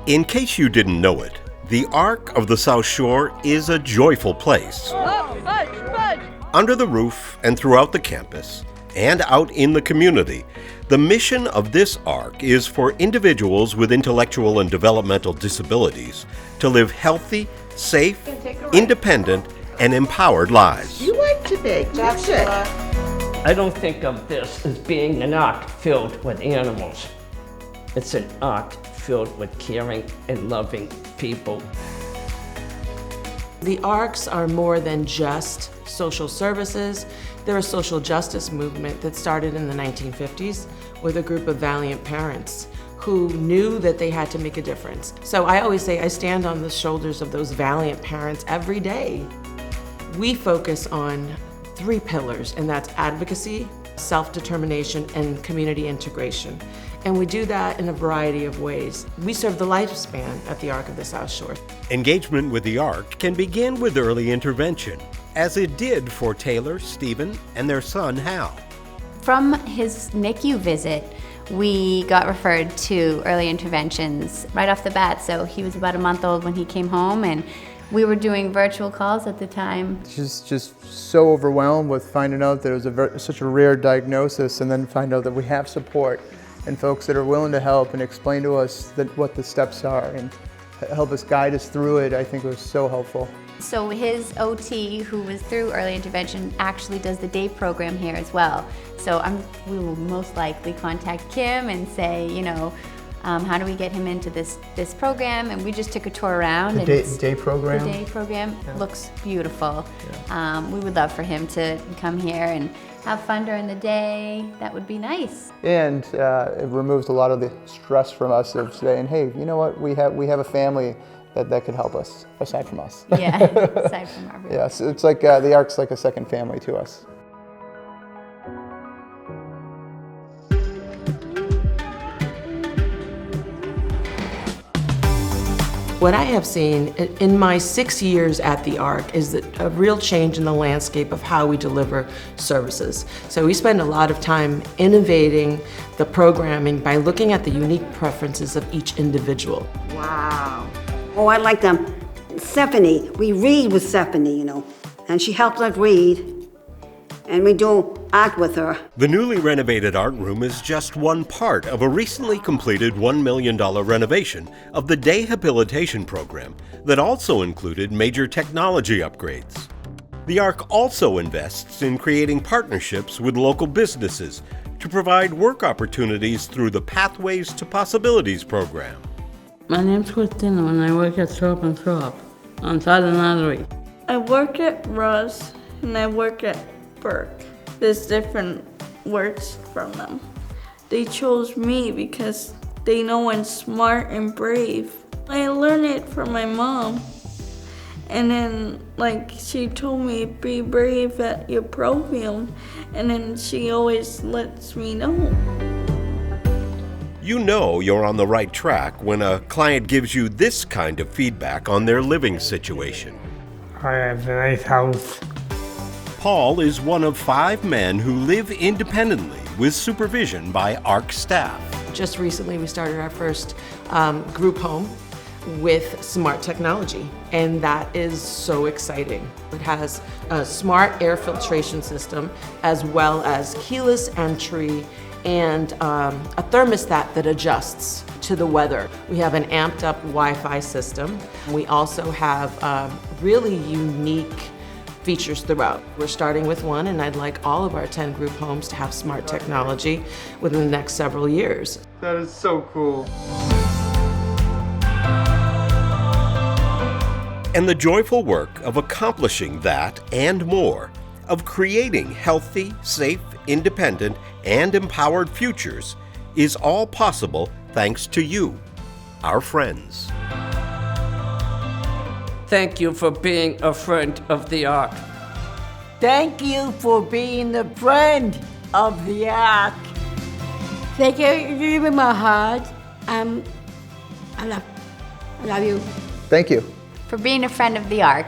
In case you didn't know it, the Ark of the South Shore is a joyful place. Under the roof and throughout the campus, and out in the community, the mission of this Ark is for individuals with intellectual and developmental disabilities to live healthy, safe, independent, and empowered lives. You like to bake, that's it. I don't think of this as being an ark filled with animals. It's an ark filled with caring and loving people. The ARCs are more than just social services. They're a social justice movement that started in the 1950s with a group of valiant parents who knew that they had to make a difference. So I always say I stand on the shoulders of those valiant parents every day. We focus on 3 pillars, and that's advocacy, self-determination, and community integration. And we do that in a variety of ways. We serve the lifespan at the Ark of the South Shore. Engagement with the Ark can begin with early intervention, as it did for Taylor, Stephen, and their son, Hal. From his NICU visit, we got referred to early interventions right off the bat. So he was about a month old when he came home, and we were doing virtual calls at the time. She's just so overwhelmed with finding out that it was such a rare diagnosis, and then find out that we have support and folks that are willing to help and explain to us what the steps are and help us guide us through it. I think it was so helpful. So his OT, who was through early intervention, actually does the day program here as well. So we will most likely contact Kim and say, how do we get him into this program? And we just took a tour around. The day program? The day program looks beautiful. Yeah. We would love for him to come here and have fun during the day. That would be nice. And it removes a lot of the stress from us of saying, hey, you know what, we have a family that could help us, aside from us. Yeah, aside from our Yeah, so it's like the Ark's like a second family to us. What I have seen in my 6 years at the Ark is a real change in the landscape of how we deliver services. So we spend a lot of time innovating the programming by looking at the unique preferences of each individual. Wow. Oh, I like them. Stephanie, we read with Stephanie, and she helps us read, and we do art with her. The newly renovated art room is just one part of a recently completed $1 million renovation of the day habilitation program that also included major technology upgrades. The Ark also invests in creating partnerships with local businesses to provide work opportunities through the Pathways to Possibilities program. My name's Christina and I work at Shop and Shop on Southern Artery. I work at Ross and I work at Burke. There's different words from them. They chose me because they know I'm smart and brave. I learned it from my mom. And then she told me, be brave at your program. And then she always lets me know. You know you're on the right track when a client gives you this kind of feedback on their living situation. I have a nice house. Paul is one of 5 men who live independently with supervision by Ark staff. Just recently we started our first group home with smart technology, and that is so exciting. It has a smart air filtration system as well as keyless entry and a thermostat that adjusts to the weather. We have an amped up Wi-Fi system. We also have really unique features throughout. We're starting with one, and I'd like all of our 10 group homes to have smart technology within the next several years. That is so cool. And the joyful work of accomplishing that and more, of creating healthy, safe, independent, and empowered futures, is all possible thanks to you, our friends. Thank you for being a friend of the Ark. Thank you for being a friend of the Ark. Thank you for giving my heart. I love you. Thank you. For being a friend of the Ark.